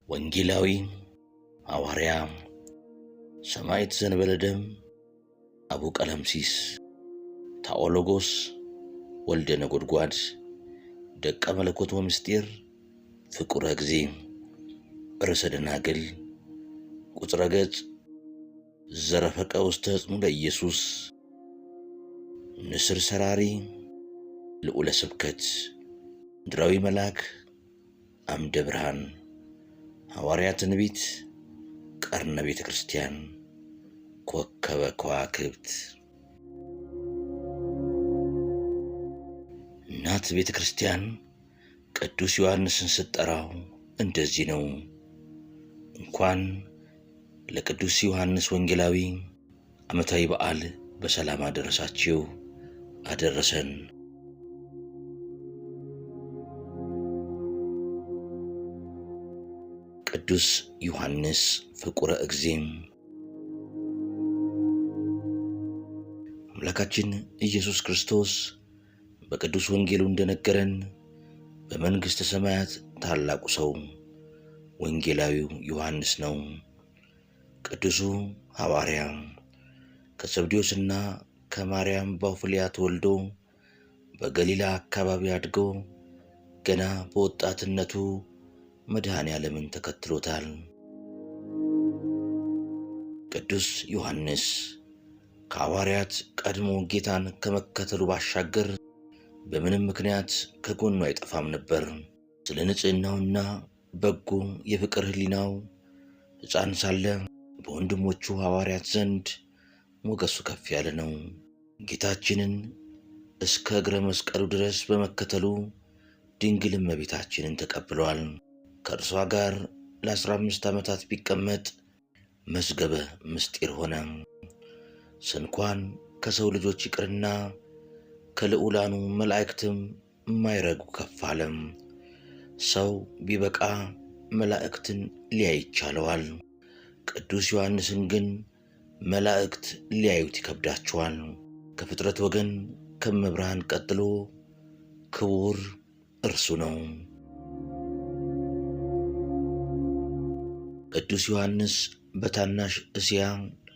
ወንጌላዊ ሐዋርያ ሰማዕት ዘንበለ ደም አቡ ቀለምሲስ ታኦሎጎስ ወልደ ነጎድጓድ ደቀ መለኮት ወምስጢር ፍቁረ ጊዜ ርዕሰ ደናግል ቁጥረ ገጽ ዘረፈቀ ውስተ ሕፅኑ ለኢየሱስ ንስር ሰራሪ ልዑለ ስብከት ምድራዊ መልአክ አምደ ብርሃን ሐዋርያ ትንቢት ቀርነ ቤተ ክርስቲያን ኮከበ ከዋክብት እናት ቤተ ክርስቲያን ቅዱስ ዮሐንስን ስትጠራው እንደዚህ ነው። እንኳን ለቅዱስ ዮሐንስ ወንጌላዊ ዓመታዊ በዓል በሰላም አደረሳችሁ አደረሰን። ቅዱስ ዮሐንስ ፍቁረ እግዚእ። አምላካችን ኢየሱስ ክርስቶስ በቅዱስ ወንጌሉ እንደነገረን በመንግሥተ ሰማያት ታላቁ ሰው ወንጌላዊው ዮሐንስ ነው። ቅዱሱ ሐዋርያ ከዘብዴዎስና ከማርያም ባውፍልያ ተወልዶ በገሊላ አካባቢ አድጎ ገና በወጣትነቱ መድኃኔ ዓለምን ተከትሎታል። ቅዱስ ዮሐንስ ከሐዋርያት ቀድሞ ጌታን ከመከተሉ ባሻገር በምንም ምክንያት ከጎኑ አይጠፋም ነበር። ስለ ንጽሕናውና በጎ የፍቅር ሕሊናው ሕፃን ሳለ በወንድሞቹ ሐዋርያት ዘንድ ሞገሱ ከፍ ያለ ነው። ጌታችንን እስከ እግረ መስቀሉ ድረስ በመከተሉ ድንግል እመቤታችንን ተቀብሏል። ከእርሷ ጋር ለ15 ዓመታት ቢቀመጥ መዝገበ ምስጢር ሆነ። ስንኳን ከሰው ልጆች ይቅርና ከልዑላኑ መላእክትም የማይረጉ ከፍ አለም። ሰው ቢበቃ መላእክትን ሊያይ ይቻለዋል። ቅዱስ ዮሐንስን ግን መላእክት ሊያዩት ይከብዳቸዋል። ከፍጥረት ወገን ከመብርሃን ቀጥሎ ክቡር እርሱ ነው። ቅዱስ ዮሐንስ በታናሽ እስያ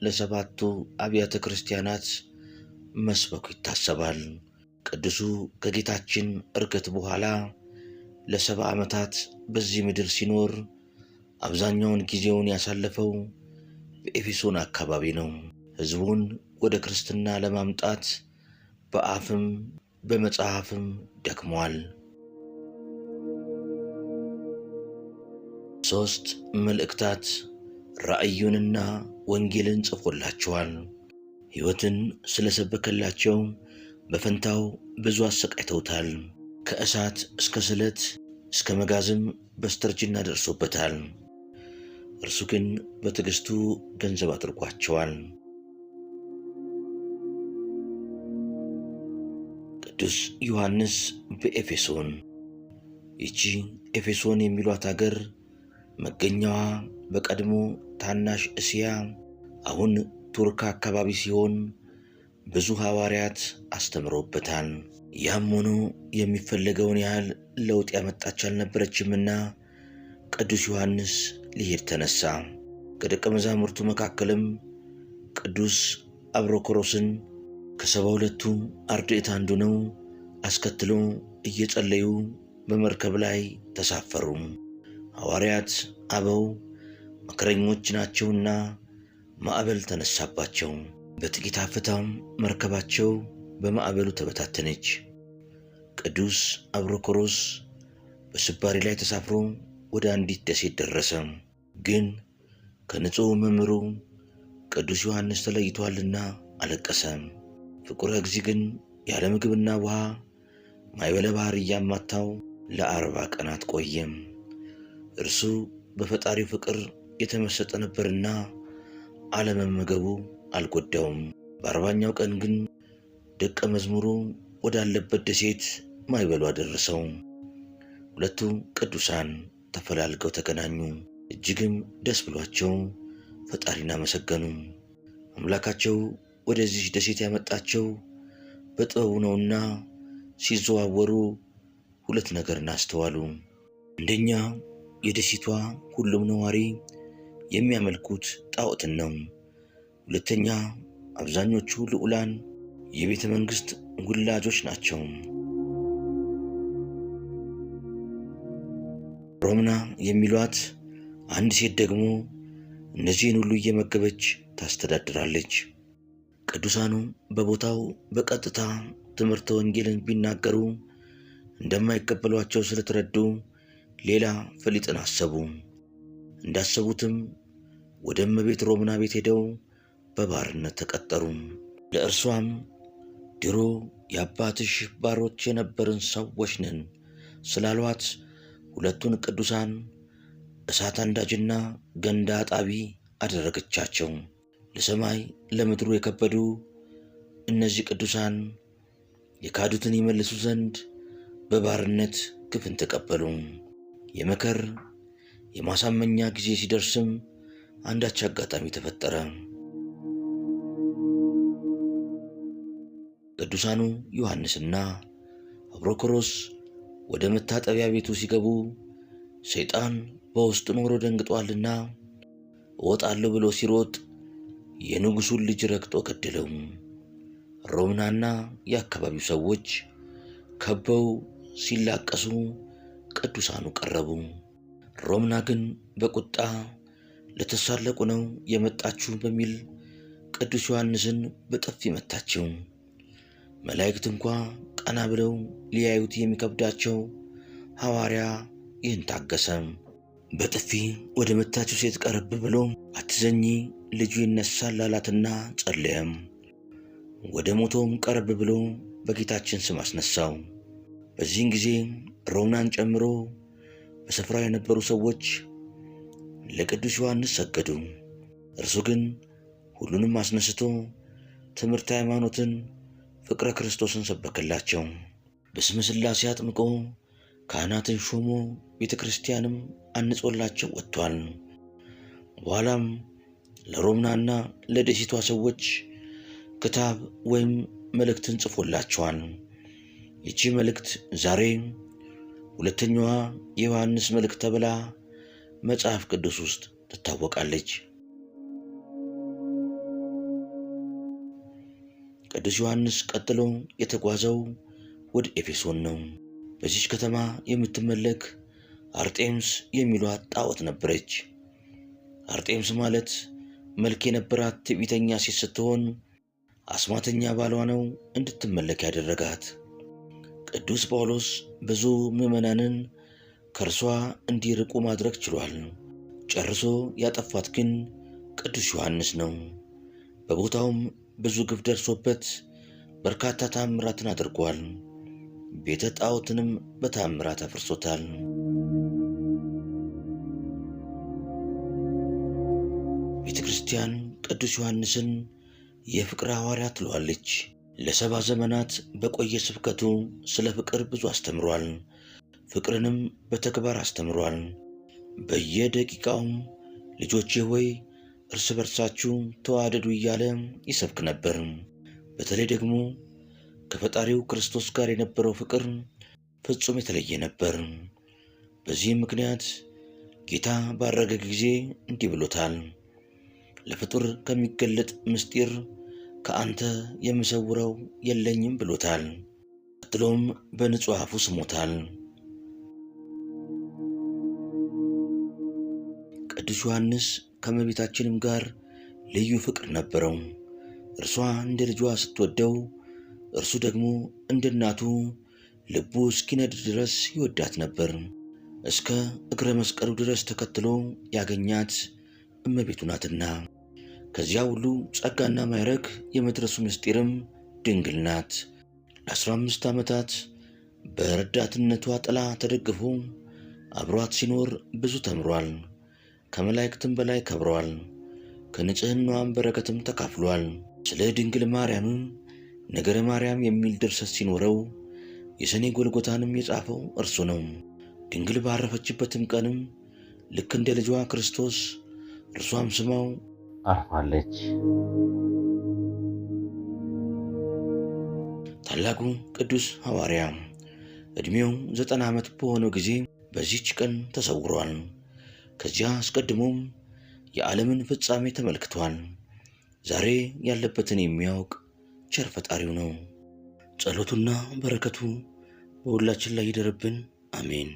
ለሰባቱ አብያተ ክርስቲያናት መስበኩ ይታሰባል። ቅዱሱ ከጌታችን ዕርገት በኋላ ለ70 ዓመታት በዚህ ምድር ሲኖር አብዛኛውን ጊዜውን ያሳለፈው በኤፌሶን አካባቢ ነው። ሕዝቡን ወደ ክርስትና ለማምጣት በአፍም በመጽሐፍም ደክሟል። 3 መልእክታት ራእዩንና ወንጌልን ጽፎላቸዋል። ሕይወትን ስለሰበከላቸው በፈንታው ብዙ አሰቃይተውታል። ከእሳት እስከ ስለት እስከ መጋዝም በስተርጅና ደርሶበታል። እርሱ ግን በትዕግሥቱ ገንዘብ አድርጓቸዋል። ቅዱስ ዮሐንስ በኤፌሶን። ይቺ ኤፌሶን የሚሏት አገር መገኛዋ በቀድሞ ታናሽ እስያ አሁን ቱርክ አካባቢ ሲሆን ብዙ ሐዋርያት አስተምረውበታል። ያም ሆኖ የሚፈለገውን ያህል ለውጥ ያመጣች አልነበረችምና ቅዱስ ዮሐንስ ሊሄድ ተነሳ። ከደቀ መዛሙርቱ መካከልም ቅዱስ አብሮኮሮስን ከ72ቱ አርድእት አንዱ ነው አስከትሎ እየጸለዩ በመርከብ ላይ ተሳፈሩ። ሐዋርያት አበው መከረኞች ናቸውና ማዕበል ተነሳባቸው። በጥቂት አፍታም መርከባቸው በማዕበሉ ተበታተነች። ቅዱስ አብሮኮሮስ በስባሪ ላይ ተሳፍሮ ወደ አንዲት ደሴት ደረሰ። ግን ከንጹሕ መምህሩ ቅዱስ ዮሐንስ ተለይቷልና አለቀሰ። ፍቁረ እግዚእ ግን ያለ ምግብና ውሃ ማዕበለ ባሕር እያማታው ለ40 ቀናት ቆየም። እርሱ በፈጣሪው ፍቅር የተመሰጠ ነበርና አለመመገቡ አልጎዳውም። በ40ኛው ቀን ግን ደቀ መዝሙሩ ወዳለበት ደሴት ማዕበሉ አደረሰው። ሁለቱ ቅዱሳን ተፈላልገው ተገናኙ። እጅግም ደስ ብሏቸው ፈጣሪን አመሰገኑ። አምላካቸው ወደዚህ ደሴት ያመጣቸው በጥበቡ ነውና ሲዘዋወሩ ሁለት ነገርን አስተዋሉ። አንደኛ የደሴቷ ሁሉም ነዋሪ የሚያመልኩት ጣዖትን ነው። ሁለተኛ፣ አብዛኞቹ ልዑላን የቤተ መንግሥት ውላጆች ናቸው። ሮምና የሚሏት አንድ ሴት ደግሞ እነዚህን ሁሉ እየመገበች ታስተዳድራለች። ቅዱሳኑ በቦታው በቀጥታ ትምህርተ ወንጌልን ቢናገሩ እንደማይቀበሏቸው ስለተረዱ ሌላ ፈሊጥን አሰቡ። እንዳሰቡትም ወደ እመቤት ሮምና ቤት ሄደው በባርነት ተቀጠሩ። ለእርሷም ድሮ የአባትሽ ባሮች የነበርን ሰዎች ነን ስላሏት ሁለቱን ቅዱሳን እሳት አንዳጅና ገንዳ አጣቢ አደረገቻቸው። ለሰማይ ለምድሩ የከበዱ እነዚህ ቅዱሳን የካዱትን ይመልሱ ዘንድ በባርነት ግፍን ተቀበሉ። የመከር የማሳመኛ ጊዜ ሲደርስም አንዳች አጋጣሚ ተፈጠረ። ቅዱሳኑ ዮሐንስና አብሮኮሮስ ወደ መታጠቢያ ቤቱ ሲገቡ ሰይጣን በውስጡ ኖሮ ደንግጧልና እወጣለሁ ብሎ ሲሮጥ የንጉሡን ልጅ ረግጦ ገደለው። ሮምናና የአካባቢው ሰዎች ከበው ሲላቀሱ ቅዱሳኑ ቀረቡ። ሮምና ግን በቁጣ ለተሳለቁ ነው የመጣችሁ በሚል ቅዱስ ዮሐንስን በጥፊ መታቸው። መላእክት እንኳ ቀና ብለው ሊያዩት የሚከብዳቸው ሐዋርያ ይህን ታገሰ። በጥፊ ወደ መታችው ሴት ቀረብ ብሎ አትዘኚ፣ ልጁ ይነሳል አላትና ጸለየም። ወደ ሞቶም ቀረብ ብሎ በጌታችን ስም አስነሳው። በዚህን ጊዜ ሮምናን ጨምሮ በስፍራው የነበሩ ሰዎች ለቅዱስ ዮሐንስ ሰገዱ። እርሱ ግን ሁሉንም አስነስቶ ትምህርተ ሃይማኖትን፣ ፍቅረ ክርስቶስን ሰበከላቸው። በስመ ሥላሴ አጥምቆ ካህናትን ሾሞ ቤተ ክርስቲያንም አንጾላቸው ወጥቷል። በኋላም ለሮምናና ለደሴቷ ሰዎች ክታብ ወይም መልእክትን ጽፎላቸዋል። ይቺ መልእክት ዛሬ ሁለተኛዋ የዮሐንስ መልእክት ተብላ መጽሐፍ ቅዱስ ውስጥ ትታወቃለች። ቅዱስ ዮሐንስ ቀጥሎ የተጓዘው ወደ ኤፌሶን ነው። በዚች ከተማ የምትመለክ አርጤምስ የሚሏት ጣዖት ነበረች። አርጤምስ ማለት መልክ የነበራት ትዕቢተኛ ሴት ስትሆን አስማተኛ ባሏ ነው እንድትመለክ ያደረጋት። ቅዱስ ጳውሎስ ብዙ ምዕመናንን ከእርሷ እንዲርቁ ማድረግ ችሏል። ጨርሶ ያጠፋት ግን ቅዱስ ዮሐንስ ነው። በቦታውም ብዙ ግፍ ደርሶበት በርካታ ተአምራትን አድርጓል። ቤተ ጣዖትንም በተአምራት አፍርሶታል። ቤተ ክርስቲያን ቅዱስ ዮሐንስን የፍቅር ሐዋርያ ትለዋለች። ለ70 ዘመናት በቆየ ስብከቱ ስለ ፍቅር ብዙ አስተምሯል። ፍቅርንም በተግባር አስተምሯል። በየደቂቃውም ልጆቼ ሆይ እርስ በርሳችሁ ተዋደዱ እያለ ይሰብክ ነበር። በተለይ ደግሞ ከፈጣሪው ክርስቶስ ጋር የነበረው ፍቅር ፍጹም የተለየ ነበር። በዚህም ምክንያት ጌታ ባረገ ጊዜ እንዲህ ብሎታል፣ ለፍጡር ከሚገለጥ ምስጢር ከአንተ የምሰውረው የለኝም ብሎታል። ቀጥሎም በንጹሕ አፉ ስሞታል። ቅዱስ ዮሐንስ ከእመቤታችንም ጋር ልዩ ፍቅር ነበረው። እርሷ እንደ ልጇ ስትወደው፣ እርሱ ደግሞ እንደ እናቱ ልቡ እስኪነድ ድረስ ይወዳት ነበር። እስከ እግረ መስቀሉ ድረስ ተከትሎ ያገኛት እመቤቱ ናትና። ከዚያ ሁሉ ጸጋና ማዕረግ የመድረሱ ምስጢርም ድንግል ናት። ለ15 ዓመታት በረዳትነቷ ጥላ ተደግፎ አብሯት ሲኖር ብዙ ተምሯል። ከመላእክትም በላይ ከብሯል። ከንጽሕናዋም በረከትም ተካፍሏል። ስለ ድንግል ማርያምም ነገረ ማርያም የሚል ድርሰት ሲኖረው የሰኔ ጎልጎታንም የጻፈው እርሱ ነው። ድንግል ባረፈችበትም ቀንም ልክ እንደ ልጇ ክርስቶስ እርሷም ስማው አርፋለች። ታላቁ ቅዱስ ሐዋርያ ዕድሜው 90 ዓመት በሆነው ጊዜ በዚህች ቀን ተሰውሯል። ከዚያ አስቀድሞም የዓለምን ፍጻሜ ተመልክቷል። ዛሬ ያለበትን የሚያውቅ ቸር ፈጣሪው ነው። ጸሎቱና በረከቱ በሁላችን ላይ ይደርብን። አሜን።